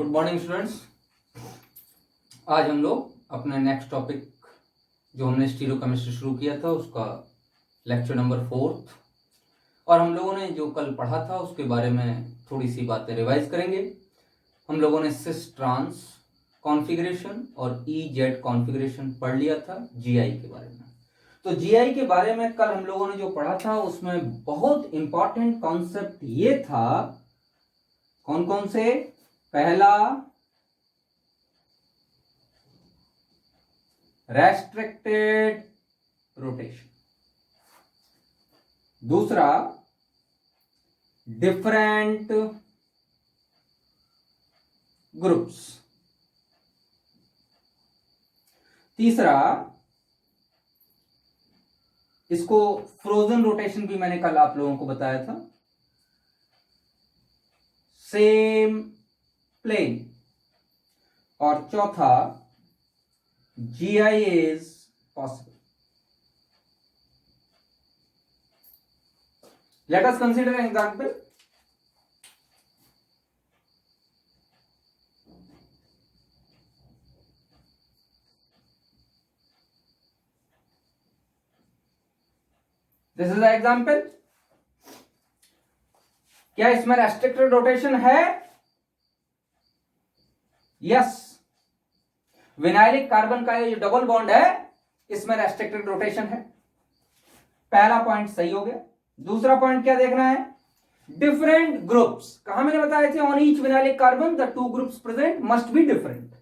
Good morning students. आज हम लोग अपना नेक्स्ट टॉपिक जो हमने स्टीरियोकेमिस्ट्री शुरू किया था उसका लेक्चर नंबर 4 और हम लोगों ने जो कल पढ़ा था उसके बारे में थोड़ी सी बातें रिवाइज करेंगे। हम लोगों ने सिस ट्रांस कॉन्फ़िगरेशन और EZ कॉन्फ़िगरेशन पढ़ लिया था GI के बारे में। तो GI के बारे में कल हम लोगों ने जो पढ़ा था उसमें बहुत इंपॉर्टेंट कॉन्सेप्ट ये था, कौन कौन से? पहला, रेस्ट्रिक्टेड रोटेशन। दूसरा, डिफरेंट ग्रुप्स। तीसरा, इसको फ्रोजन रोटेशन भी मैंने कल आप लोगों को बताया था, सेम प्लेन। और चौथा, GI is possible. Let us consider an example. This is the example. क्या इसमें रेस्ट्रिक्टेड रोटेशन है? यस। विनाइलिक कार्बन का ये जो डबल बॉन्ड है इसमें रेस्ट्रिक्टेड रोटेशन है। पहला पॉइंट सही हो गया। दूसरा पॉइंट क्या देखना है? Different groups. कहां मैंने बताए थे? On each vinylic carbon the two groups present must be different.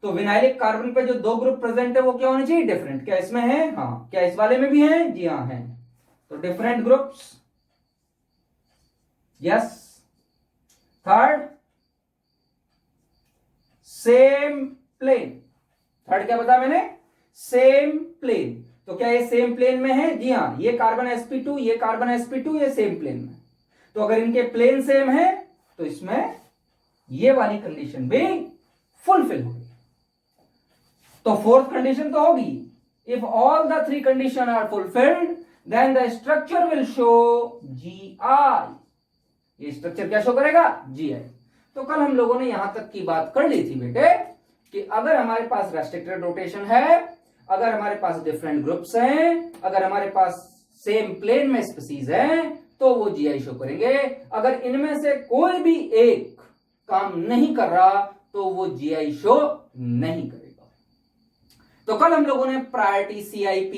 तो विनाइलिक कार्बन पे जो दो ग्रुप प्रेजेंट है वो क्या होने चाहिए? डिफरेंट। क्या इसमें है? हाँ। क्या इस वाले में भी है? जी हाँ है। तो different groups, yes. Third, same plane. Third क्या बताया मैंने? Same plane. तो क्या ये सेम प्लेन में है? जी हाँ। ये कार्बन sp2, ये कार्बन sp2, ये सेम प्लेन में। तो अगर इनके प्लेन सेम है तो इसमें ये वाली कंडीशन भी फुलफिल होगी। तो फोर्थ कंडीशन तो होगी, if all the three condition are fulfilled then the structure will show GI। ये स्ट्रक्चर क्या शो करेगा? GI। तो कल हम लोगों ने यहां तक की बात कर ली थी बेटे कि अगर हमारे पास रेस्ट्रिक्टेड रोटेशन है, अगर हमारे पास डिफरेंट ग्रुप्स हैं, अगर हमारे पास सेम प्लेन में स्पीसीज हैं तो वो GI शो करेंगे। अगर इनमें से कोई भी एक काम नहीं कर रहा तो वो GI शो नहीं करेगा। तो कल हम लोगों ने प्रायोरिटी, CIP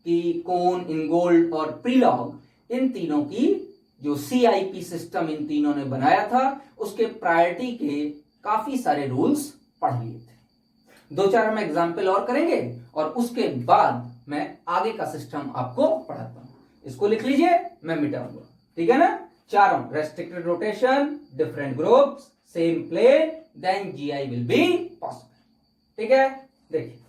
की, कोन, इनगोल्ड और प्रीलॉग, इन तीनों की जो CIP सिस्टम इन तीनों ने बनाया था उसके प्रायोरिटी के काफी सारे रूल्स पढ़ लिए थे। दो चार हम एग्जाम्पल और करेंगे और उसके बाद मैं आगे का सिस्टम आपको पढ़ाता हूं। इसको लिख लीजिए, मैं मिटाऊंगा, ठीक है ना? चारों, restricted rotation, different groups, same plane, then GI will be possible. ठीक है, देखिए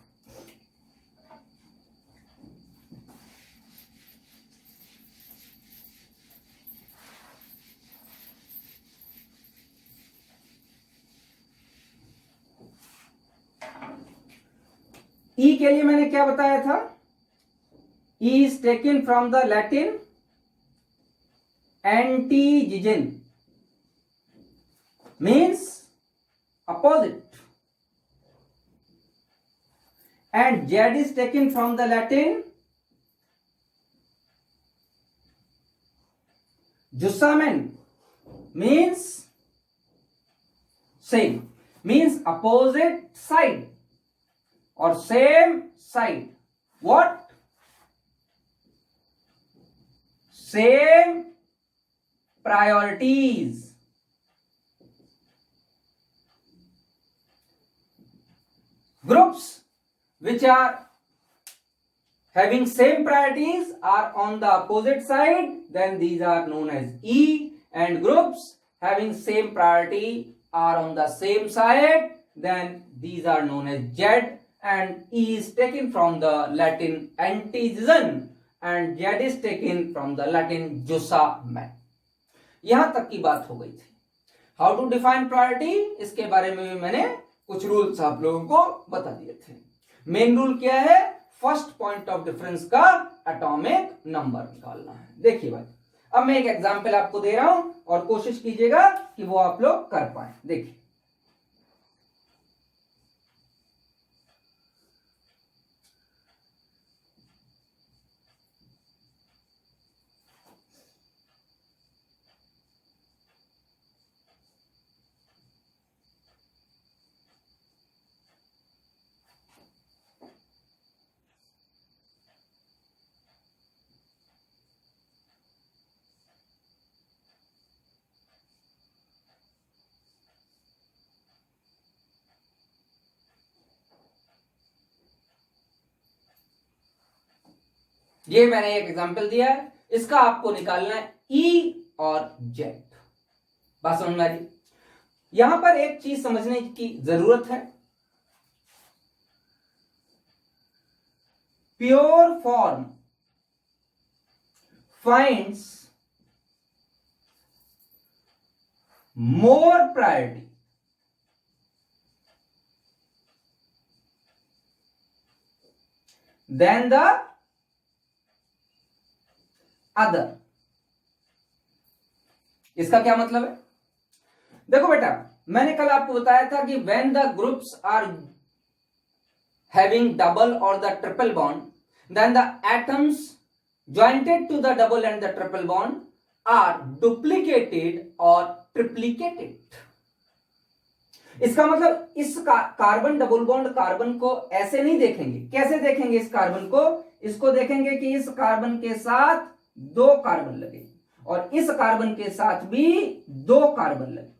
E के लिए मैंने क्या बताया था? E is taken from the Latin antigen, means opposite, and Z is taken from the Latin jussamen, means same, means opposite side or same side. What? Same priorities. Groups which are having same priorities are on the opposite side, then these are known as E, and groups having same priority are on the same side, then these are known as Z, and E is taken from the Latin antigen and Z is taken from the Latin jussamen. यहां तक की बात हो गई थी। How to define priority, इसके बारे में भी मैंने कुछ रूल्स आप लोगों को बता दिए थे। मेन रूल क्या है? फर्स्ट पॉइंट ऑफ डिफरेंस का एटॉमिक नंबर निकालना है। देखिए भाई, अब मैं एक एग्जांपल आपको दे रहा हूं और कोशिश कीजिएगा कि वो आप लोग कर पाए। देखिए ये मैंने एक एग्जांपल दिया है, इसका आपको निकालना है ई और जेड। बात समझ में आ रही? यहां पर एक चीज समझने की जरूरत है, pure form finds more priority than the other. इसका क्या मतलब है? देखो बेटा, मैंने कल आपको बताया था कि when the groups are having double और the triple bond, then the atoms jointed to the double and the triple bond are duplicated और ट्रिप्लीकेटेड। इसका मतलब इस कार्बन डबल बॉन्ड कार्बन को ऐसे नहीं देखेंगे। कैसे देखेंगे इस कार्बन को? इसको देखेंगे कि इस कार्बन के साथ दो कार्बन लगे और इस कार्बन के साथ भी दो कार्बन लगे,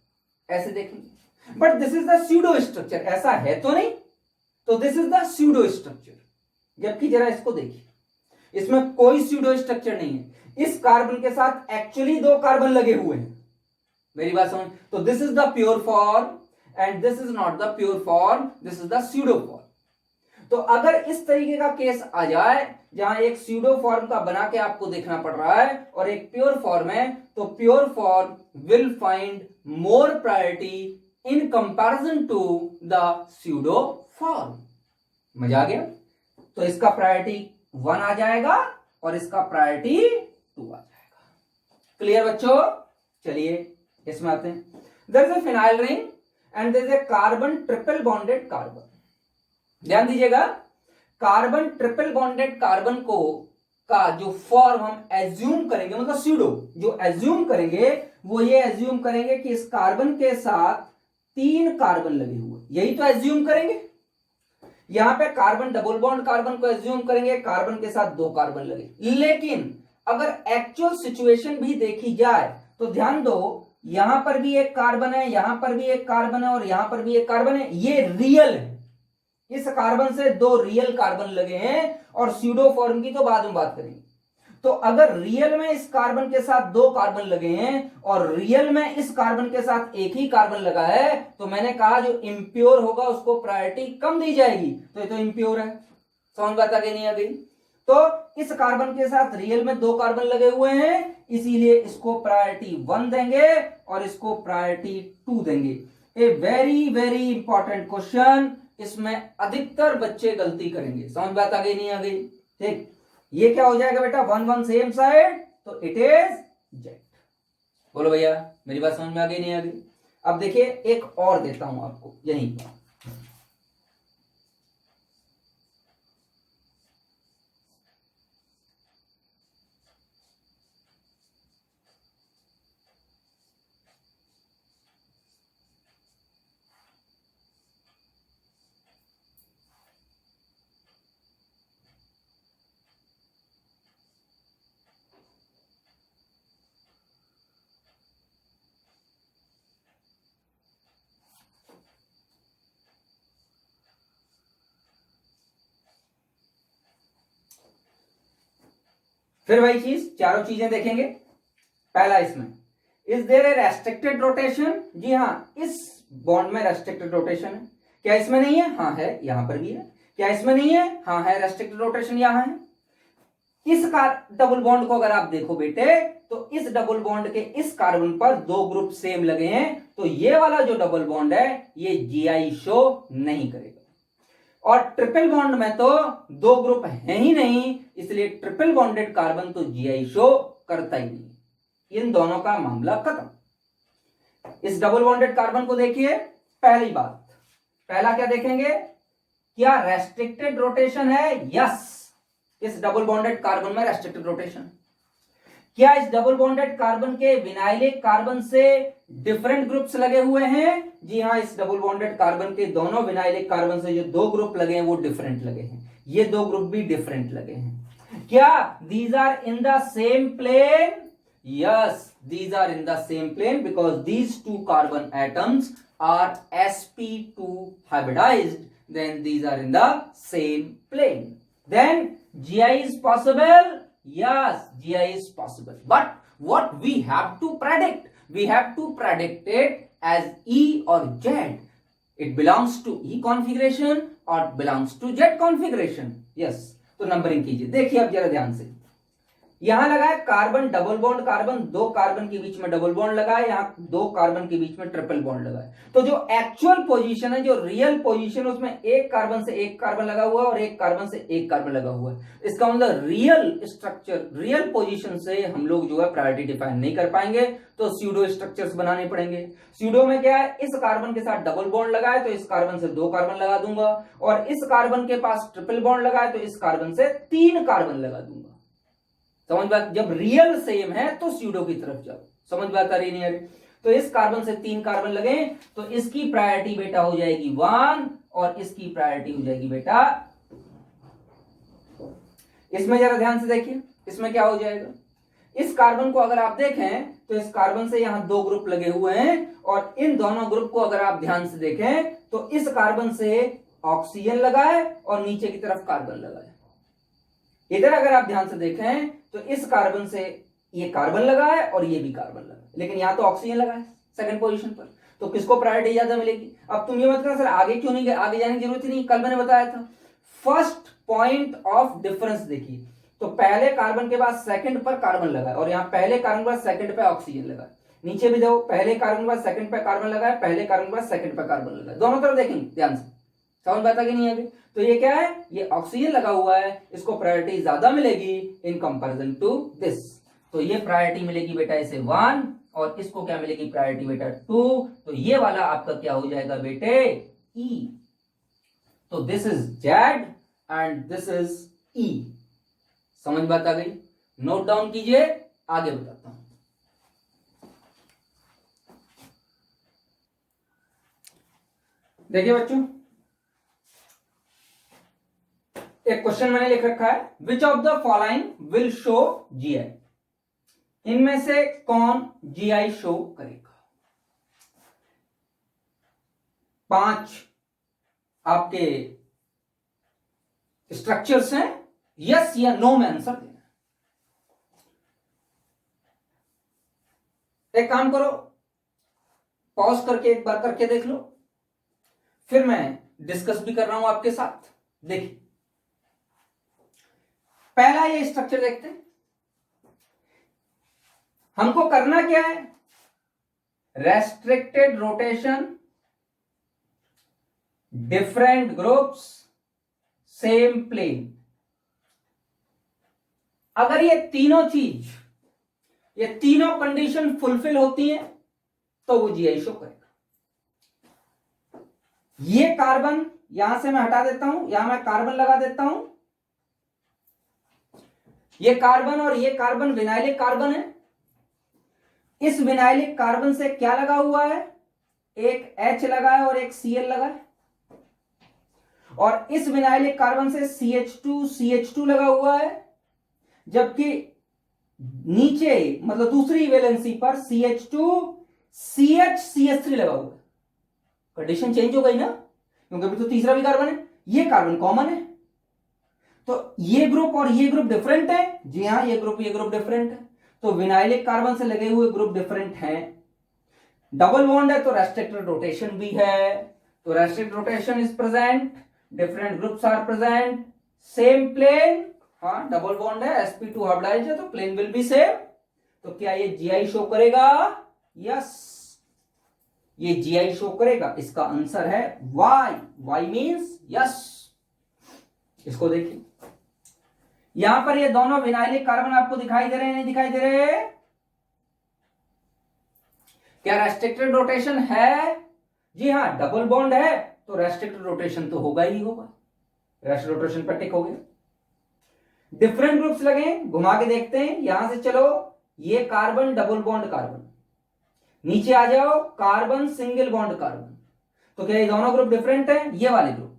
ऐसे देखेंगे। But this is the pseudo structure, ऐसा है तो नहीं, तो this is the pseudo structure. जबकि जरा इसको देखिए, इसमें कोई स्यूडो स्ट्रक्चर नहीं है, इस कार्बन के साथ एक्चुअली दो कार्बन लगे हुए हैं। मेरी बात समझ? तो this is the pure form and this is not the pure form, this is the pseudo form. तो अगर इस तरीके का केस आ जाए जहां एक स्यूडो फॉर्म का बना के आपको देखना पड़ रहा है और एक प्योर फॉर्म है, तो pure form will find more priority in comparison to the pseudo form. मजा आ गया? तो इसका प्रायोरिटी 1 आ जाएगा और इसका प्रायोरिटी 2 आ जाएगा। क्लियर बच्चों? चलिए इसमें आते हैं। There is a phenyl ring and there is a carbon triple bonded carbon. ध्यान दीजिएगा, कार्बन ट्रिपल बॉन्डेड कार्बन को का जो फॉर्म हम एज्यूम करेंगे, मतलब स्यूडो जो एज्यूम करेंगे वो ये एज्यूम करेंगे कि इस कार्बन के साथ 3 कार्बन लगे हुए, यही तो एज्यूम करेंगे। यहां पे कार्बन डबल बॉन्ड कार्बन को एज्यूम करेंगे कार्बन के साथ 2 कार्बन लगे। लेकिन अगर एक्चुअल सिचुएशन भी देखी जाए तो ध्यान दो, यहां पर भी एक कार्बन है, यहां पर भी एक कार्बन है और यहां पर भी एक कार्बन है। ये रियल है, इस कार्बन से 2 रियल कार्बन लगे हैं और स्यूडो फॉर्म की तो बाद में बात करेंगे। तो अगर रियल में इस कार्बन के साथ 2 कार्बन लगे हैं और रियल में इस कार्बन के साथ एक ही कार्बन लगा है, तो मैंने कहा जो इंप्योर होगा उसको प्रायोरिटी कम दी जाएगी। तो ये तो इंप्योर है। समझ बात आ गई नहीं आ गई? तो इस कार्बन के साथ रियल में 2 कार्बन लगे हुए हैं, इसीलिए इसको प्रायोरिटी 1 देंगे और इसको प्रायोरिटी 2 देंगे। A very very important question, इसमें अधिकतर बच्चे गलती करेंगे। समझ बात आ गई नहीं आ गई? ठीक, ये क्या हो जाएगा बेटा? 1 1 सेम साइड, तो इट इज जेड। बोलो भैया, मेरी बात समझ में आ गई नहीं आ गई? अब देखिए एक और देता हूं आपको यहीं पर। फिर वही चीज, चारों चीजें देखेंगे। पहला इसमें is there a restricted rotation? जी हाँ, इस बॉन्ड में रेस्ट्रिक्टेड रोटेशन है। क्या इसमें नहीं है? हाँ है, यहां पर भी है। क्या इसमें नहीं है? हाँ है, रेस्ट्रिक्टेड रोटेशन यहां है। इस डबल बॉन्ड को अगर आप देखो बेटे, तो इस डबल बॉन्ड के इस कार्बन पर 2 ग्रुप सेम लगे हैं, तो ये वाला जो डबल बॉन्ड है ये जीआई शो नहीं करेगा। और ट्रिपल बॉन्ड में तो 2 ग्रुप हैं ही नहीं, इसलिए ट्रिपल बॉन्डेड कार्बन तो जीआई शो करता ही नहीं। इन दोनों का मामला खत्म। इस डबल बॉन्डेड कार्बन को देखिए, पहली बात, पहला क्या देखेंगे? क्या रेस्ट्रिक्टेड रोटेशन है? यस, इस डबल बॉन्डेड कार्बन में रेस्ट्रिक्टेड रोटेशन। क्या इस डबल बॉन्डेड कार्बन के विनाइलिक कार्बन से डिफरेंट ग्रुप्स लगे हुए हैं? जी हाँ, इस डबल बॉन्डेड कार्बन के दोनों विनाइलिक कार्बन से जो 2 ग्रुप लगे हैं वो डिफरेंट लगे हैं, ये 2 ग्रुप भी डिफरेंट लगे हैं। क्या these are in the same plane? Yes, these are in the same plane because these 2 carbon atoms are sp2 hybridized, then these are in the same plane. then GI is possible. Yes, GI is possible, but what we have to predict? We have to predict it as E or Z. It belongs to E configuration or belongs to Z configuration. Yes, तो numbering कीजिए। देखिए अब जरा ध्यान से, यहां लगा है कार्बन डबल बॉन्ड कार्बन, दो कार्बन के बीच में डबल बॉन्ड लगा है, यहां दो कार्बन के बीच में ट्रिपल बॉन्ड लगा है। तो जो एक्चुअल पोजीशन है, जो रियल पोजीशन है, उसमें एक कार्बन से एक कार्बन लगा हुआ है और एक कार्बन से एक कार्बन लगा हुआ है। इसका मतलब रियल स्ट्रक्चर, रियल पोजीशन से हम लोग जो है प्रायोरिटी डिफाइन नहीं कर पाएंगे, तो स्यूडो स्ट्रक्चर्स बनाने पड़ेंगे। स्यूडो में क्या है, इस कार्बन के साथ डबल बॉन्ड लगा है तो इस कार्बन से दो कार्बन लगा दूंगा, और इस कार्बन के पास ट्रिपल बॉन्ड लगा है तो इस कार्बन से तीन कार्बन लगा दूंगा। समझ बात, जब रियल सेम है तो स्यूडो की तरफ जाओ। समझ बात आ रही नहीं आ रही? तो इस कार्बन से तीन कार्बन लगे तो इसकी प्रायोरिटी बेटा हो जाएगी 1 और इसकी प्रायोरिटी हो जाएगी बेटा। इसमें जरा ध्यान से देखिए, इसमें क्या हो जाएगा, इस कार्बन को अगर आप देखें तो इस कार्बन से यहां दो ग्रुप लगे हुए हैं, और इन दोनों ग्रुप को अगर आप ध्यान से देखें तो इस कार्बन से ऑक्सीजन लगा है और नीचे की तरफ कार्बन लगा है। इधर अगर आप ध्यान से देखें तो इस कार्बन से ये कार्बन लगा है और ये भी कार्बन लगा है, लेकिन यहां तो ऑक्सीजन लगा है सेकंड पोजीशन पर, तो किसको प्रायोरिटी ज्यादा मिलेगी? अब तुम ये मत कहना सर आगे क्यों नहीं गए, आगे जाने की जरूरत ही नहीं, कल मैंने बताया था। फर्स्ट पॉइंट ऑफ डिफरेंस देखिए, तो पहले कार्बन के बाद सेकंड पर कार्बन लगा है और यहाँ पहले कार्बन के बाद सेकंड पे ऑक्सीजन लगा है। नीचे भी देखो, पहले कार्बन के बाद सेकंड पे कार्बन लगा है, पहले कार्बन के बाद सेकंड पे कार्बन लगा है, दोनों तरफ देखेंगे ध्यान से। समझ पाता कि नहीं? अभी तो ये क्या है, ये ऑक्सीजन लगा हुआ है, इसको प्रायोरिटी ज्यादा मिलेगी इन कंपैरिजन टू दिस, तो ये प्रायोरिटी मिलेगी बेटा इसे 1 और इसको क्या मिलेगी प्रायोरिटी बेटा 2, तो ये वाला आपका क्या हो जाएगा बेटे E। तो this is Z and this is E। समझ बात आ गई? नोट डाउन कीजिए, आगे बताता हूं। देखिए बच्चों, एक क्वेश्चन मैंने लिख रखा है, which of the following will show GI, इनमें से कौन GI शो करेगा? 5 आपके स्ट्रक्चर्स हैं, यस या नो में आंसर देना। एक काम करो, पॉज करके एक बार करके देख लो, फिर मैं डिस्कस भी कर रहा हूं आपके साथ। देखिए पहला ये स्ट्रक्चर देखते हैं, हमको करना क्या है, restricted rotation, different groups, same plane. अगर ये तीनों चीज, ये तीनों कंडीशन फुलफिल होती हैं तो वो GI शो करेगा। ये कार्बन यहां से मैं हटा देता हूं, यहां मैं कार्बन लगा देता हूं, ये कार्बन और ये कार्बन विनाइलिक कार्बन है। इस विनाइलिक कार्बन से क्या लगा हुआ है, एक H लगा है और एक Cl लगा है, और इस विनाइलिक कार्बन से CH2 लगा हुआ है, जबकि नीचे मतलब दूसरी वैलेंसी पर CH2 CH3 लगा हुआ है। कंडीशन चेंज हो गई ना, क्योंकि अभी तो तीसरा भी कार्बन है, ये कार्बन कॉमन है, तो ये ग्रुप और ये ग्रुप डिफरेंट है। जी हां, ये ग्रुप डिफरेंट है, तो विनाइलिक कार्बन से लगे हुए ग्रुप डिफरेंट हैं। डबल बॉन्ड है तो रेस्ट्रिक्टेड रोटेशन भी है, तो restricted rotation is present, different groups are present, same plane, हाँ डबल बॉन्ड है, sp2 हाइब्रिडाइज्ड है तो प्लेन विल बी सेम। तो क्या ये GI शो करेगा? यस, ये GI शो करेगा। इसका आंसर है Y मींस यस। इसको देखिए, यहां पर ये दोनों विनाइलिक कार्बन आपको दिखाई दे रहे हैं, नहीं दिखाई दे रहे? क्या रेस्ट्रिक्टेड रोटेशन है? जी हां, डबल बॉन्ड है तो रेस्ट्रिक्टेड रोटेशन तो होगा ही होगा, रेस्ट्रिक्टेड रोटेशन पर टिक हो गया। डिफरेंट ग्रुप्स लगे, घुमा के देखते हैं, यहां से चलो, ये कार्बन डबल बॉन्ड कार्बन, नीचे आ जाओ कार्बन सिंगल बॉन्ड कार्बन, तो क्या ये दोनों ग्रुप डिफरेंट है? ये वाले ग्रुप,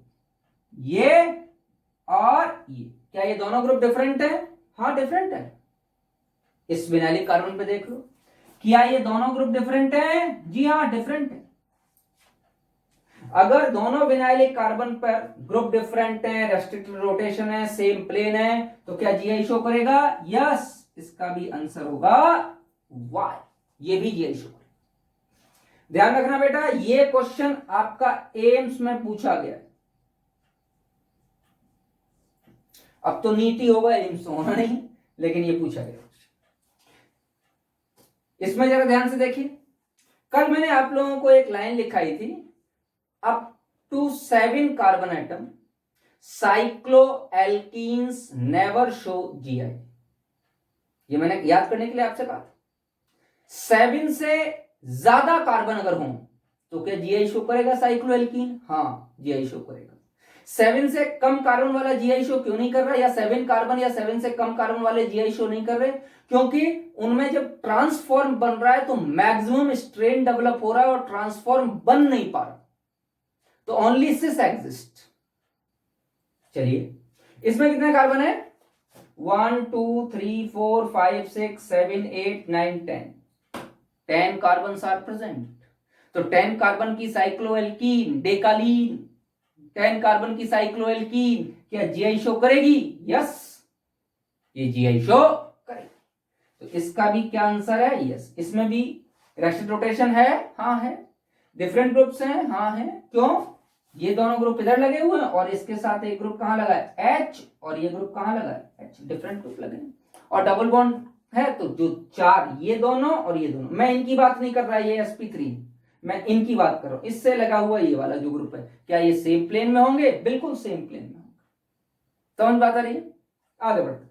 ये और ये, क्या ये दोनों ग्रुप डिफरेंट है? हाँ डिफरेंट है। इस विनाइलिक कार्बन पे देख लो, क्या ये दोनों ग्रुप डिफरेंट है? जी हाँ डिफरेंट है। अगर दोनों विनाइलिक कार्बन पर ग्रुप डिफरेंट है, रेस्ट्रिक्टेड रोटेशन है, सेम प्लेन है, तो क्या जीआई शो करेगा? यस, इसका भी आंसर होगा वाई, ये भी जीआई शो करेगा। ध्यान रखना बेटा, ये क्वेश्चन आपका एम्स में पूछा गया है। अब तो नीति होगा, एम्स तो होना नहीं, लेकिन ये पूछा गया। इसमें जरा ध्यान से देखिए, कल मैंने आप लोगों को एक लाइन लिखाई थी, up to 7 carbon atom cycloalkenes never show GI. ये मैंने याद करने के लिए आपसे कहा, 7 से ज्यादा कार्बन अगर हो तो क्या जीआई शो करेगा साइक्लो एल्कीन? हाँ, जीआई शो करेगा। 7 से कम कार्बन वाला जीआई शो क्यों नहीं कर रहा, या 7 कार्बन या 7 से कम कार्बन वाले जीआई शो नहीं कर रहे? क्योंकि उनमें जब ट्रांसफॉर्म बन रहा है तो मैक्सिमम स्ट्रेन डेवलप हो रहा है और ट्रांसफॉर्म बन नहीं पा रहा, तो ओनली सिस एग्जिस्ट। चलिए, इसमें कितने कार्बन है? 1 2 3 4 5 6 7 8 9 10 कार्बन आर प्रेजेंट। तो 10 कार्बन की साइक्लोएल्कीन डेकालीन, 10 कार्बन की साइक्लोएल्कीन क्या जीआई शो करेगी? यस, ये जीआई शो करेगी। तो इसका भी क्या आंसर है? यस। इसमें भी रेस्ट्रिक्टेड रोटेशन है? हाँ है। डिफरेंट ग्रुप्स हैं? हाँ है। क्यों? ये दोनों ग्रुप इधर लगे हुए हैं और इसके साथ एक ग्रुप कहां लगा है? एच, और ये ग्रुप कहां लगा है? एच। डिफरेंट ग्रुप लगे हैं और डबल बॉन्ड है, तो जो 4 ये दोनों और ये दोनों, मैं इनकी बात नहीं कर रहा, ये sp3, मैं इनकी बात कर रहा हूं। इससे लगा हुआ ये वाला जो ग्रुप है, क्या ये सेम प्लेन में होंगे? बिल्कुल सेम प्लेन में होंगे। समझ बात आ रही है? आगे बढ़ते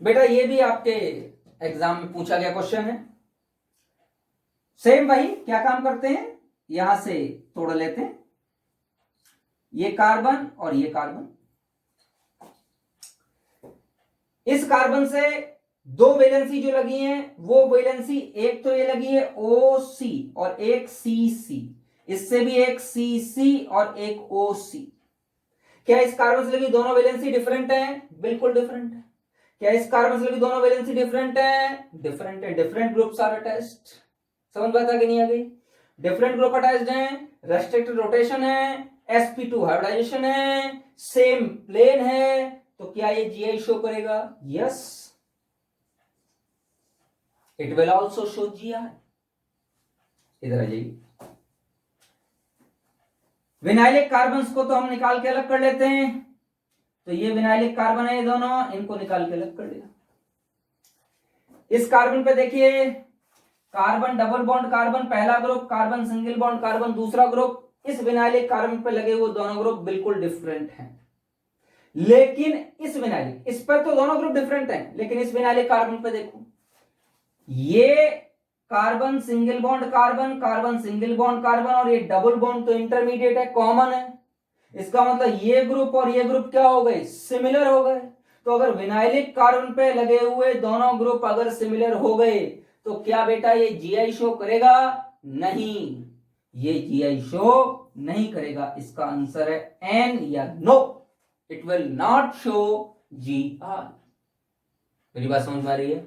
बेटा, ये भी आपके एग्जाम में पूछा गया क्वेश्चन है। सेम वही, क्या काम करते हैं, यहां से तोड़ लेते हैं ये कार्बन और ये कार्बन। इस कार्बन से 2 वैलेंसी जो लगी है, वो वैलेंसी एक तो ये लगी है OC और एक CC, इससे भी एक CC और एक OC। क्या इस कार्बन से लगी दोनों वैलेंसी डिफरेंट है? बिल्कुल डिफरेंट है। क्या इस कार्बन से लगी दोनों वैलेंसी डिफरेंट है? डिफरेंट है। Different groups are attached. समझ बात आ गई नहीं आ गई? डिफरेंट ग्रुप अटैच्ड है, रेस्ट्रिक्टेड रोटेशन है, sp2 हाइब्रिडाइजेशन है, सेम प्लेन है, तो क्या ये जीआई शो करेगा? Yes, it will also show GI. इधर आ जाइए, विनाइलिक कार्बन्स को तो हम निकाल के अलग कर लेते हैं, तो ये विनाइलिक कार्बन है, ये दोनों, इनको निकाल के अलग कर लिया। इस कार्बन पे देखिए, कार्बन डबल बॉन्ड कार्बन पहला group, carbon single bond carbon दूसरा ग्रुप। इस विनाइलिक कार्बन पे लगे हुए दोनों ग्रुप बिल्कुल डिफरेंट हैं, लेकिन इस विनाइलिक, इस पर तो दोनों ग्रुप डिफरेंट हैं, लेकिन इस विनाइलिक कार्बन पे देखो, ये carbon single bond carbon, carbon single bond carbon, और ये डबल बॉन्ड तो इंटरमीडिएट है, कॉमन है। इसका मतलब ये ग्रुप और ये ग्रुप क्या हो गए? सिमिलर हो गए। तो अगर विनाइलिक कार्बन पे लगे हुए दोनों ग्रुप अगर सिमिलर हो गए, तो क्या बेटा ये जीआई शो करेगा? नहीं, ये जीआई शो नहीं करेगा। इसका आंसर है एन या no, it will not show GI. मेरी बात समझ में आ रही है?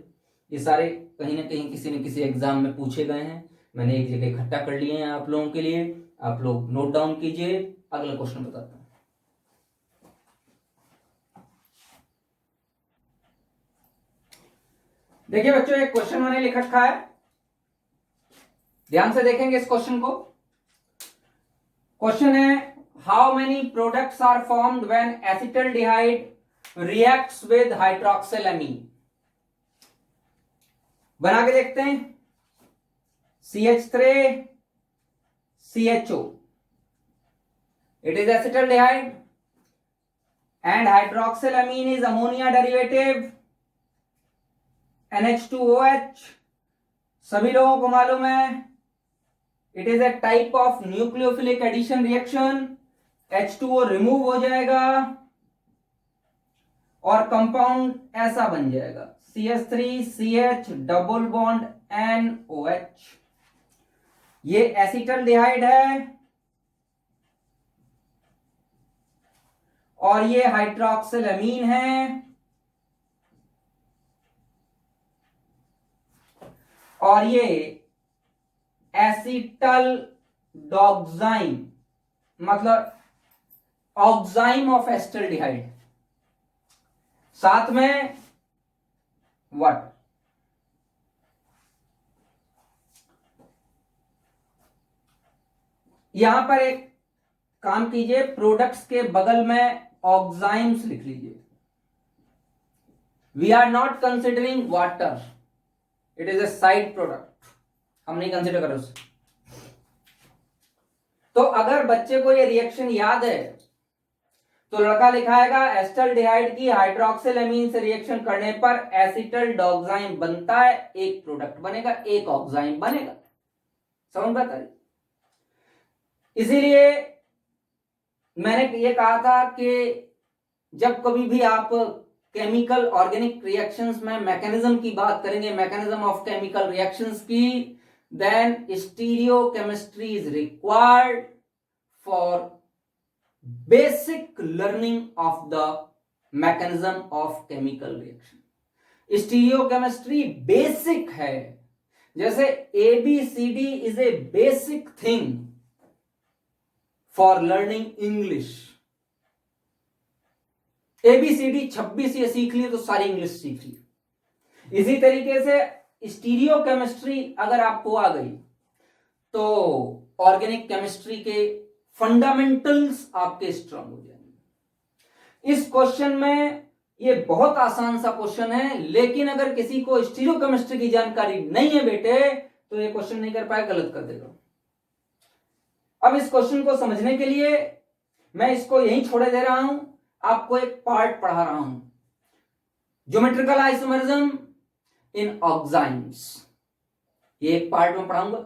ये सारे कहीं ना कहीं किसी न किसी एग्जाम में पूछे गए हैं, मैंने एक जगह इकट्ठा कर लिए हैं आप लोगों के लिए, आप लोग नोट डाउन कीजिए। अगला क्वेश्चन बताता हूं। देखिए बच्चों, एक क्वेश्चन मैंने लिख रखा है, ध्यान से देखेंगे इस क्वेश्चन को। क्वेश्चन है, how many products are formed when acetaldehyde reacts with hydroxylamine? बना के देखते हैं। CH3 CHO, it is acetaldehyde, and hydroxylamine is ammonia derivative, NH2OH। सभी लोगों को मालूम है, it is a type of nucleophilic addition reaction, H2O remove हो जाएगा और कंपाउंड ऐसा बन जाएगा, CH3CH डबल बॉन्ड NOH। ये एसिटल्डिहाइड है और ये हाइड्रोक्सिलैमीन है, और ये एसिटल डॉक्साइम मतलब ऑक्साइम ऑफ एस्टल्डिहाइड, साथ में वाटर। यहां पर एक काम कीजिए, प्रोडक्ट्स के बगल में ऑक्साइम्स लिख लीजिए। We are not considering water, it is a side product, हम नहीं कंसिडर कर उसे। तो अगर बच्चे को ये रिएक्शन याद है तो लड़का लिखाएगा एस्टल्डिहाइड की हाइड्रोक्सिल एमीन से रिएक्शन करने पर एसिटल डॉक्साइम बनता है, एक प्रोडक्ट बनेगा, एक ऑक्साइम बनेगा। समझ पाता है? इसीलिए मैंने ये कहा था कि जब कभी भी आप केमिकल ऑर्गेनिक रिएक्शंस में मैकेनिज्म की बात करेंगे, मैकेनिज्म ऑफ केमिकल रिएक्शंस की, then stereochemistry is required for basic learning of the mechanism of chemical reaction. Stereochemistry basic है, जैसे ABCD is a basic thing for learning English. ABCD 26 ये सीख लिए तो सारी इंग्लिश सीख ली। इसी तरीके से स्टीरियोकेमिस्ट्री अगर आपको आ गई तो ऑर्गेनिक केमिस्ट्री के फंडामेंटल्स आपके स्ट्रांग हो जाएंगे। इस क्वेश्चन में ये बहुत आसान सा क्वेश्चन है, लेकिन अगर किसी को स्टीरियोकेमिस्ट्री की जानकारी नहीं है बेटे तो ये क्वेश्चन नहीं कर पाए, गलत कर देगा। अब इस क्वेश्चन को समझने के लिए मैं इसको यहीं छोड़े दे रहा हूं, आपको एक पार्ट पढ़ा रहा हूं, ज्योमेट्रिकल आइसोमेरिज्म इन ऑक्साइम्स। ये एक पार्ट में पढ़ाऊंगा,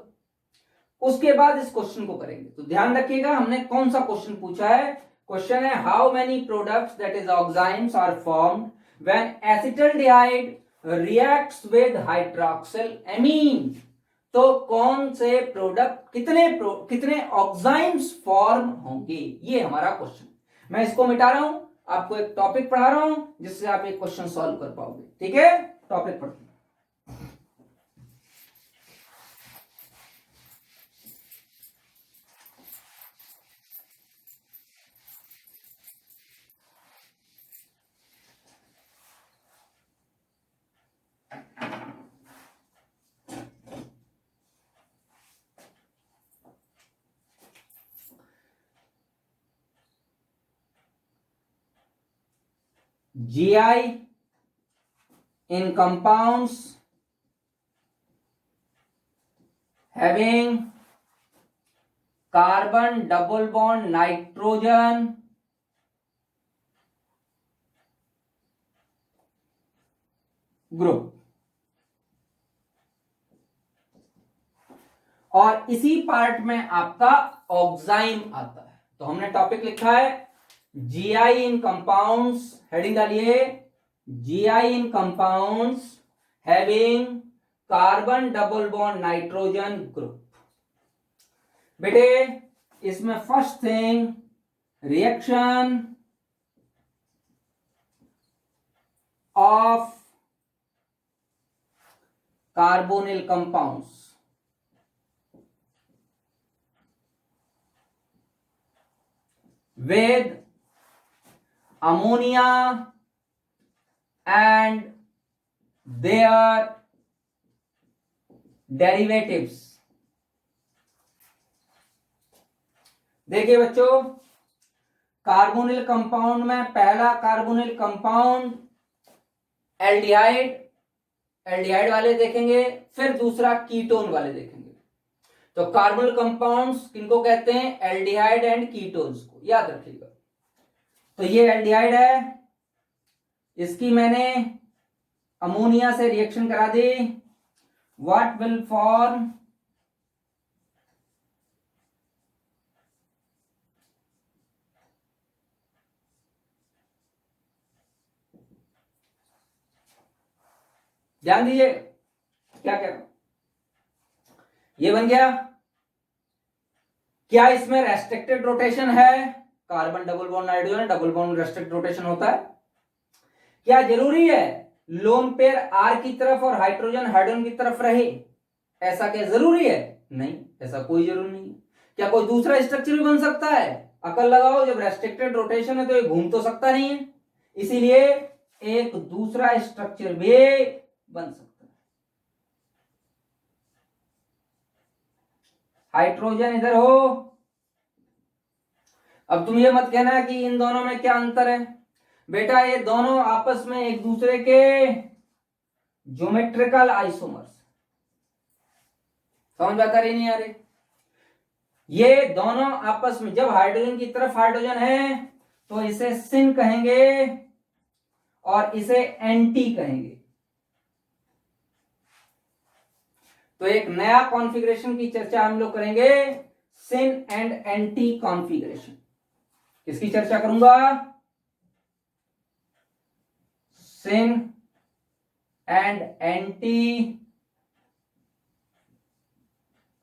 उसके बाद इस क्वेश्चन को करेंगे। तो ध्यान रखिएगा हमने कौन सा क्वेश्चन पूछा है। क्वेश्चन है how many products that is oximes are formed when acetaldehyde reacts with hydroxyl amine. तो कौन से प्रोडक्ट कितने ऑक्साइम्स फॉर्म होंगे, ये हमारा क्वेश्चन। मैं इसको मिटा रहा हूं, आपको एक टॉपिक पढ़ा रहा हूं जिससे आप एक क्वेश्चन सॉल्व कर पाओगे। ठीक है, टॉपिक पढ़ते हैं। GI in compounds having carbon double bond nitrogen group. और इसी पार्ट में आपका ऑक्साइम आता है। तो हमने टॉपिक लिखा है GI इन कंपाउंड्स, हेडिंग डालिए GI in compounds having carbon double bond nitrogen group. बेटे इसमें first thing reaction of carbonyl compounds with ammonia and their derivatives। देखिए बच्चों, कार्बोनिल कंपाउंड में पहला कार्बोनिल कंपाउंड एल्डिहाइड वाले देखेंगे, फिर दूसरा कीटोन वाले देखेंगे। तो कार्बोनिल कंपाउंड्स किनको कहते हैं? एल्डिहाइड एंड कीटोन्स को, याद रखिएगा। तो ये एल्डिहाइड है, इसकी मैंने अमोनिया से रिएक्शन करा दी। What will form? ध्यान दीजिए क्या कह रहा हूं। ये बन गया। क्या इसमें रेस्ट्रिक्टेड रोटेशन है? Carbon double bond nitrogen double bond restricted rotation होता है। क्या जरूरी है लोन पेयर आर की तरफ और हाइड्रोजन हाइड्रोजन की तरफ रहे? ऐसा क्या जरूरी है? नहीं, ऐसा कोई जरूरी नहीं है। क्या कोई दूसरा स्ट्रक्चर भी बन सकता है? अकल लगाओ, जब रेस्ट्रिक्टेड रोटेशन है तो ये घूम तो सकता नहीं है, इसीलिए एक दूसरा स्ट्रक्चर भी बन सकता है। हाइड्रोजन इधर हो। अब तुम ये मत कहना कि इन दोनों में क्या अंतर है। बेटा ये दोनों आपस में एक दूसरे के ज्योमेट्रिकल आइसोमर्स, समझ आता रही नहीं आ रही? ये दोनों आपस में, जब हाइड्रोजन की तरफ हाइड्रोजन है तो इसे सिन कहेंगे और इसे एंटी कहेंगे। तो एक नया कॉन्फ़िगरेशन की चर्चा हम लोग करेंगे, सिन एंड एंटी कॉन्फ़िगरेशन। किसकी चर्चा करूंगा? Syn and anti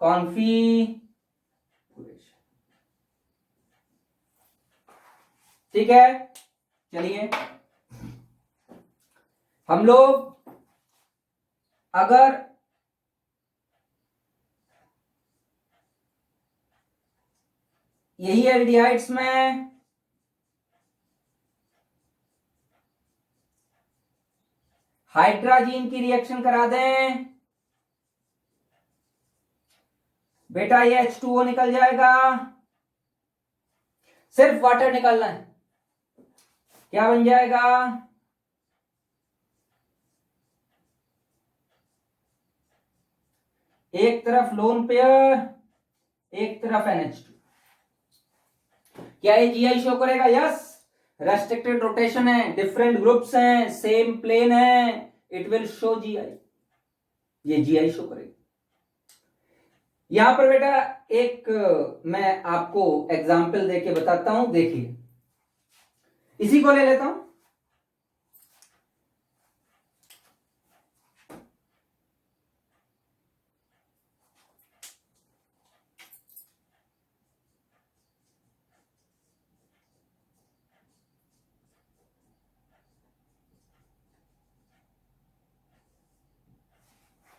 configuration. ठीक है, चलिए हम लोग अगर यही एल्डिहाइड्स में हाइड्रोजन की रिएक्शन करा दें, बेटा ये H2O निकल जाएगा, सिर्फ वाटर निकलना है। क्या बन जाएगा? एक तरफ लोन पेयर, एक तरफ NH2। क्या ये GI शो करेगा? यस। रेस्ट्रिक्टेड रोटेशन है, डिफरेंट ग्रुप्स हैं, सेम प्लेन है, इट विल शो GI। ये GI शो करेगा। यहां पर बेटा एक मैं आपको एग्जाम्पल देके बताता हूं, देखिए इसी को ले लेता हूं।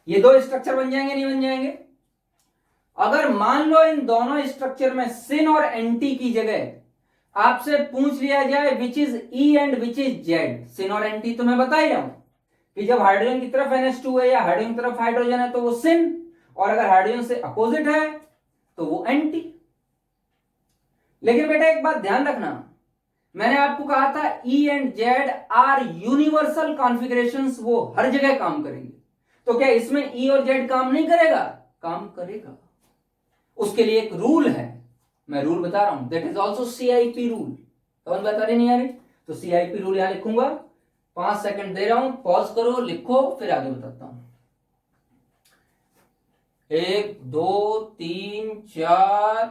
ये दो स्ट्रक्चर बन जाएंगे, नहीं बन जाएंगे? अगर मान लो इन दोनों स्ट्रक्चर में सिन और एंटी की जगह आपसे पूछ लिया जाए which is E and which is Z, syn और एंटी तो मैं बता ही रहा हूं कि जब हाइड्रोजन की तरफ NH2 है या हाइड्रोजन की तरफ हाइड्रोजन है तो वो सिन, और अगर हाइड्रोजन से अपोजिट है तो वो एंटी। लेकिन बेटा एक बात ध्यान रखना, मैंने आपको कहा था E and Z are universal configurations, वो हर जगह काम करेंगे। तो क्या इसमें ई और जेड काम नहीं करेगा? काम करेगा। उसके लिए एक रूल है, मैं रूल बता रहा हूं, that is also CIP rule. समझ बता रही नहीं आ रही? तो CIP रूल यहां लिखूंगा, 5 सेकंड दे रहा हूं, पॉज करो, लिखो, फिर आगे बताता हूं। 1 2 3 4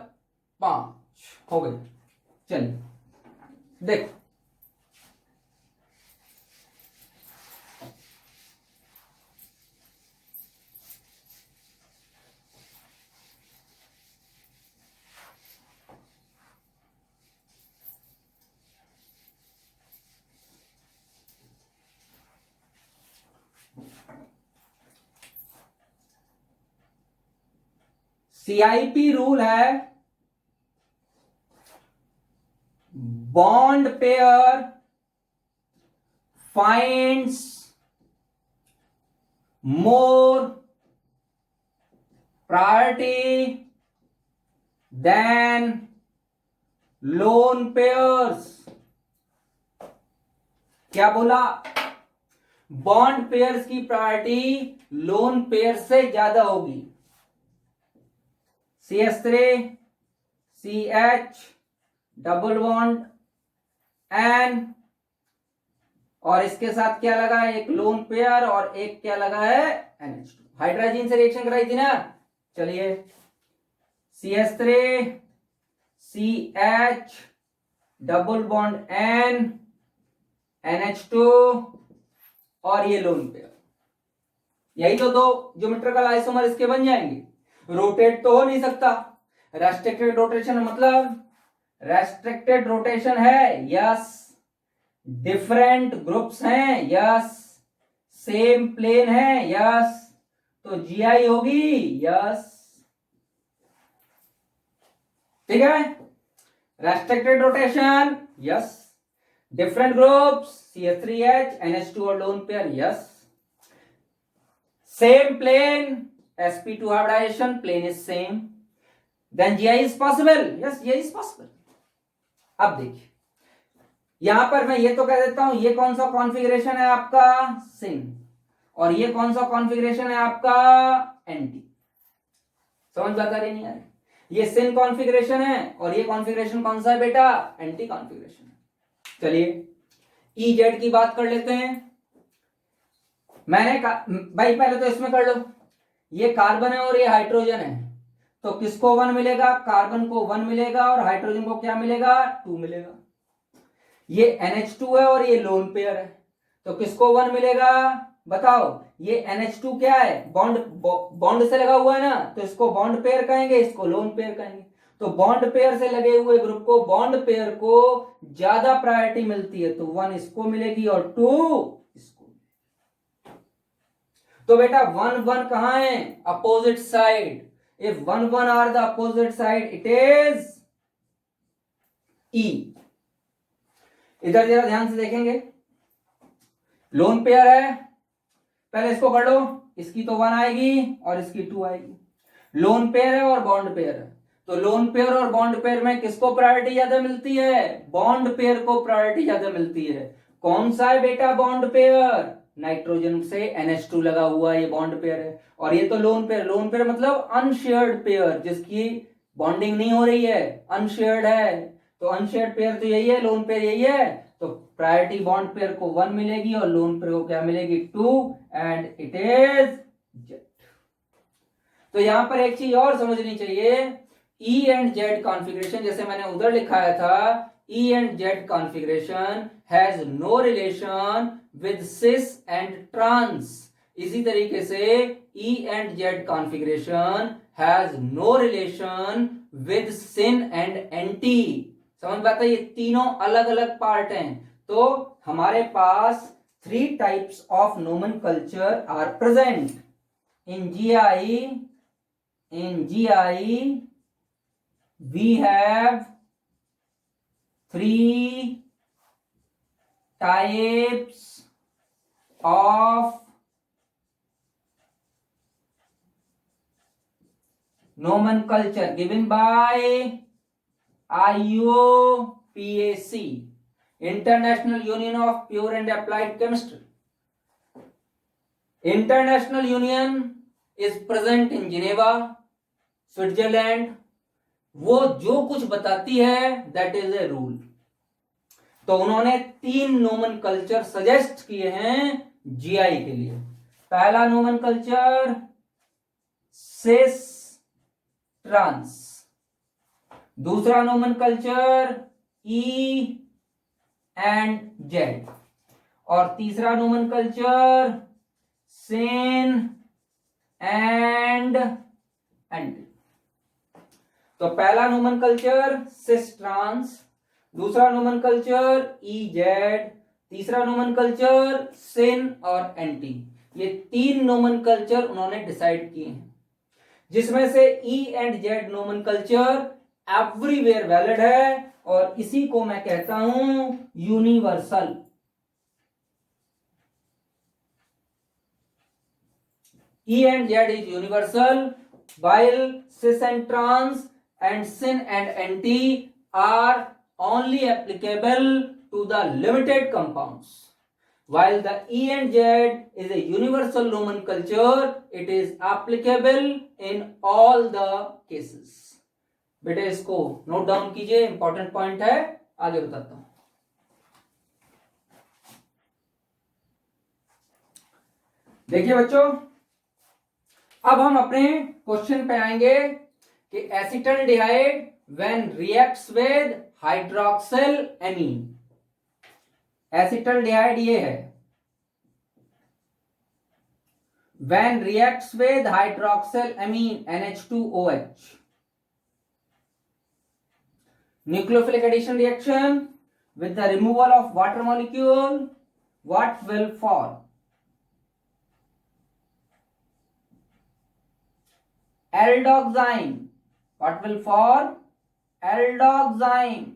5 हो गए। चलिए देखो, CIP रूल है, bond pair finds more priority then lone pairs. क्या बोला? बॉन्ड पेयर्स की प्रायोरिटी लोन पेयर से ज्यादा होगी। CH3 CH double bond N, और इसके साथ क्या लगा है? एक लोन पेयर, और एक क्या लगा है? NH2। हाइड्रोजन से रिएक्शन कराई थी ना? चलिए CH3 CH double bond N NH2 और ये लोन पेयर, यही तो दो ज्योमेट्रिकल आइसोमर इसके बन जाएंगे। रोटेट तो हो नहीं सकता, रेस्ट्रिक्टेड रोटेशन मतलब रेस्ट्रिक्टेड रोटेशन है, यस। डिफरेंट ग्रुप्स हैं, यस। सेम प्लेन है, यस। तो GI होगी, यस। ठीक है, restricted rotation, yes, different groups, CH3H, NH2 और lone pair, yes, same plane, sp2 hybridization, plane is same, then GI is possible, yes, GI is possible. अब देखिए यहां पर मैं ये तो कह देता हूं, ये कौन सा कॉन्फ़िगरेशन है आपका, सिन, और ये कौन सा कॉन्फ़िगरेशन है आपका, एंटी। समझ बात आ रही नहीं यार, ये सिन कॉन्फ़िगरेशन है और ये कॉन्फ़िगरेशन कौन सा है बेटा, एंटी कॉन्फ़िगरेशन है। चलिए EZ की बात कर लेते हैं। मैंने भाई पहले तो इसमें कर लो, ये कार्बन है और ये हाइड्रोजन है, तो किसको 1 मिलेगा, कार्बन को 1 मिलेगा और हाइड्रोजन को क्या मिलेगा, 2 मिलेगा। ये NH2 है और ये लोन पेयर है, तो किसको 1 मिलेगा, बताओ। ये NH2 क्या है, बॉन्ड से लगा हुआ है ना, तो इसको बॉन्ड पेयर कहेंगे, इसको लोन पेयर कहेंगे। तो बॉन्ड पेयर से लगे हुए ग्रुप को, बॉन्ड पेयर को ज्यादा प्रायोरिटी मिलती है, तो 1 इसको मिलेगी और 2 इसको। तो बेटा 1 1 कहां है, opposite side. If 1 1 are the opposite side, it is E। इधर जरा ध्यान से देखेंगे, लोन पेयर है, पहले इसको कर लो, इसकी तो 1 आएगी और इसकी 2 आएगी। लोन पेयर है और बॉन्ड पेयर है, तो लोन पेयर और बॉन्ड पेयर में किसको प्रायोरिटी ज्यादा मिलती है, बॉन्ड पेयर को प्रायोरिटी ज्यादा मिलती है। कौन सा है बेटा बॉन्ड पेयर, नाइट्रोजन से NH2 लगा हुआ ये बॉन्ड पेयर है, और ये तो लोन पेयर। लोन पेयर मतलब अनशेयर्ड पेयर, जिसकी बॉन्डिंग नहीं हो रही है, अनशेयर्ड है, तो अनशेयर्ड पेयर तो यही है, लोन पेयर यही है, तो प्रायोरिटी बॉन्ड पेयर को 1 मिलेगी और लोन पेयर को क्या मिलेगी, 2, एंड इट इज Z। तो यहां पर एक चीज और समझनी चाहिए, E and Z कॉन्फ़िगरेशन, जैसे मैंने उधर लिखाया था, E and Z configuration has no relation with cis and trans. इसी तरीके से E and Z configuration has no relation with syn and anti. समझ पाते, ये तीनों अलग अलग पार्ट हैं। तो हमारे पास 3 types of nomenclature are present in GI। In GI we have 3 types of nomenclature given by IUPAC, International Union of Pure and Applied Chemistry. International Union is present in Geneva, Switzerland. वो जो कुछ बताती है that is a rule. तो उन्होंने 3 nomenclature suggest किए हैं GI के लिए। पहला नोमेनकल्चर सिस ट्रांस, दूसरा नोमेनकल्चर E एंड Z, और तीसरा नोमेनकल्चर सिन एंड एंटी। तो पहला नोमेनकल्चर सिस ट्रांस, दूसरा नोमेनकल्चर EZ, तीसरा नोमेनकल्चर सिन और एंटी। ये 3 नोमेनकल्चर उन्होंने डिसाइड किए हैं, जिसमें से E and Z nomenclature everywhere valid है, और इसी को मैं कहता हूं universal. E and Z is universal, while cis and trans and sin and anti are only applicable to the limited compounds. While the E and Z is a universal nomenclature, it is applicable in all the cases. बेटे इसको note down कीजिए, important point है, आगे बताता हूं। देखिए बच्चों, अब हम अपने क्वेश्चन पे आएंगे कि acetaldehyde when reacts with hydroxyl amine. Acetaldehyde ये है, when reacts with hydroxyl amine NH2OH, nucleophilic addition reaction with the removal of water molecule, what will form? Aldoxine. What will form? Aldoxime,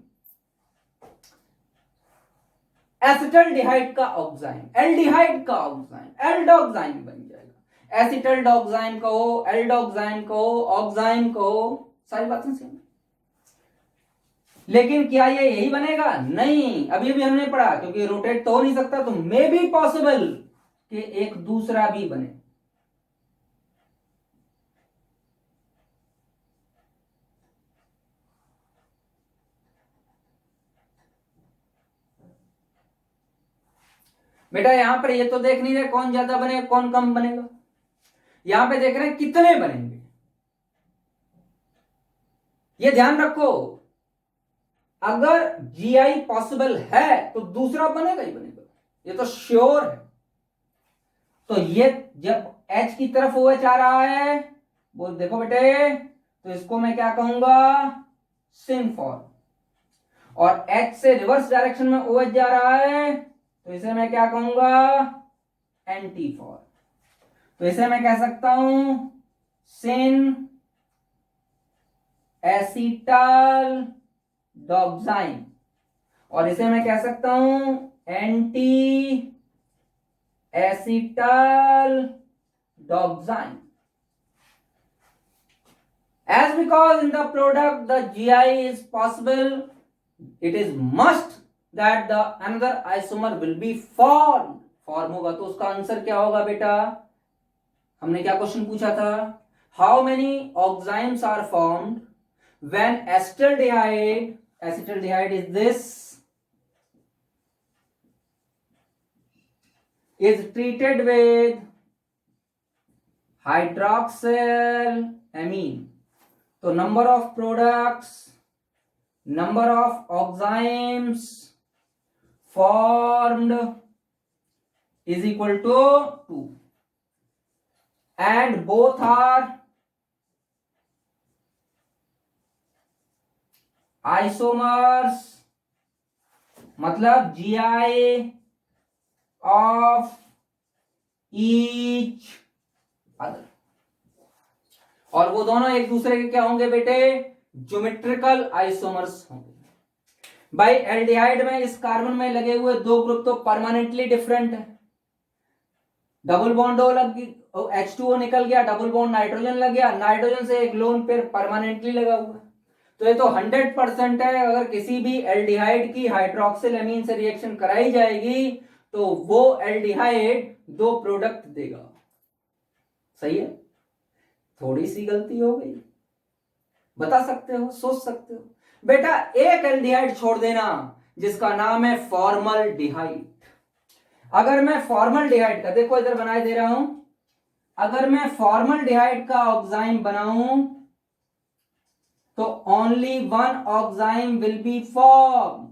acetaldehyde का oxime, aldehyde का ऑक्साइन, एल्डोक्साइन बन जाएगा। एसिटल्डोक्साइन कहो, एल्डोक्साइन कहो, ऑक्साइन कहो, सारी बातें सेम। लेकिन क्या ये यही बनेगा? नहीं, अभी अभी हमने पढ़ा, क्योंकि रोटेट तो हो नहीं सकता, तो मे बी पॉसिबल कि एक दूसरा भी बने। बेटा यहां पर ये तो देख नहीं रहे कौन ज्यादा बनेगा कौन कम बनेगा, यहां पे देख रहे हैं कितने बनेंगे। ये ध्यान रखो, अगर जीआई पॉसिबल है तो दूसरा बनेगा ही बनेगा, ये तो श्योर है। तो ये जब H की तरफ OH आ रहा है, वो देखो बेटे, तो इसको मैं क्या कहूंगा? सिन-फॉर। और H से रिवर्स डायरेक्शन में OH जा रहा है, तो इसे मैं क्या कहूंगा? एंटी-फॉर। तो इसे मैं कह सकता हूं सिन एसिटल डॉक्साइन, और इसे मैं कह सकता हूं anti acetaldoxime. As because in the product the GI is possible, it is must that the another isomer will be formed. Form होगा, तो उसका आंसर क्या होगा बेटा? हमने क्या क्वेश्चन पूछा था? How many oximes are formed when acetaldehyde is this, is treated with hydroxylamine. तो number of products, number of enzymes formed is equal to 2, and both are isomers, मतलब GI of each other, और वो दोनों एक दूसरे के क्या होंगे बेटे? ज्योमेट्रिकल आइसोमर्स होंगे। भाई एल्डिहाइड में इस कार्बन में लगे हुए दो ग्रुप तो परमानेंटली डिफरेंट है, डबल बॉन्ड ओ लग गई, H2O निकल गया, डबल बॉन्ड नाइट्रोजन लग गया, नाइट्रोजन से एक लोन पेयर परमानेंटली लगा हुआ है। तो ये तो 100% है, अगर किसी भी एल्डिहाइड की हाइड्रोक्सिल से रिएक्शन कराई जाएगी तो वो एल्डिहाइड दो प्रोडक्ट देगा। सही है? थोड़ी सी गलती हो गई, बता सकते हो, सोच सकते हो। बेटा एक एल्डिहाइड छोड़ देना जिसका नाम है फॉर्मल्डिहाइड। अगर मैं फॉर्मल्डिहाइड का, देखो इधर बनाए दे रहा हूं, अगर मैं फॉर्मल्डिहाइड का ऑक्साइम बनाऊं तो only one enzyme will be formed.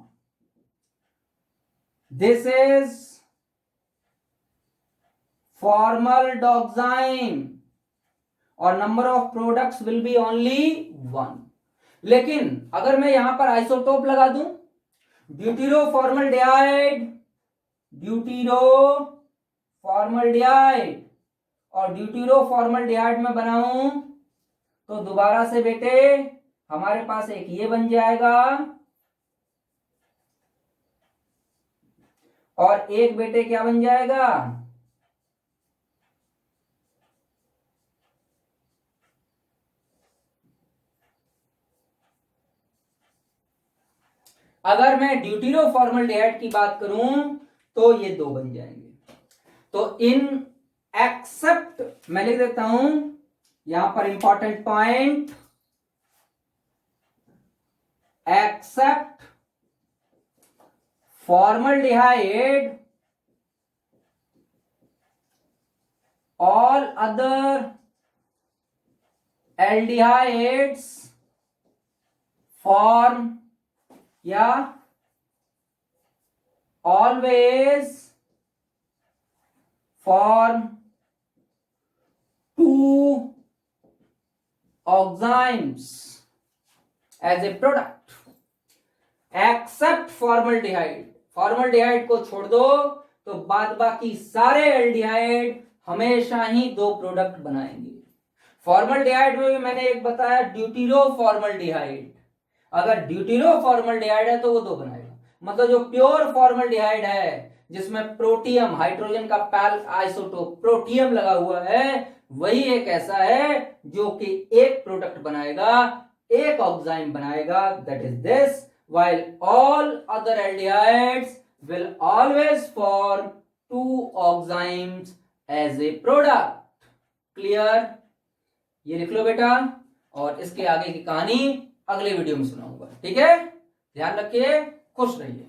This is formaldioxime और number of products will be only 1. लेकिन अगर मैं यहां पर आइसोटोप लगा दूं, ड्यूटीरोफॉर्मल्डिहाइड, ड्यूटीरोफॉर्मल्डिहाइड और ड्यूटीरोफॉर्मल्डिहाइड में बनाऊं तो दोबारा से बेटे हमारे पास एक ये बन जाएगा और एक बेटे क्या बन जाएगा? अगर मैं ड्यूटीरोफॉर्मल्डिहाइड की बात करूं तो ये दो बन जाएंगे। तो इन एक्सेप्ट, मैं लिख देता हूं यहां पर important point, except formaldehyde all other aldehydes form या always form two enzymes as a product except formaldehyde. Formaldehyde को छोड़ दो तो बाद बाकी सारे एल्डिहाइड हमेशा ही दो प्रोडक्ट बनाएंगे। फॉर्मल्डिहाइड में भी मैंने एक बताया ड्यूटीरोफॉर्मल्डिहाइड, अगर ड्यूटिरो फॉर्मल्डिहाइड है तो वो 2 बनाएगा। मतलब जो प्योर फॉर्मल्डिहाइड है जिसमें प्रोटियम, हाइड्रोजन का पैल आइसोटोप प्रोटियम लगा हुआ है, वही एक ऐसा है जो कि एक प्रोडक्ट बनाएगा, एक ऑक्साइम बनाएगा, that is this, while all other aldehydes will always form 2 oximes as a product. Clear? ये लिख लो बेटा, और इसके आगे की कहानी अगले वीडियो में सुनाऊंगा। ठीक है, ध्यान रखिए, खुश रहिए।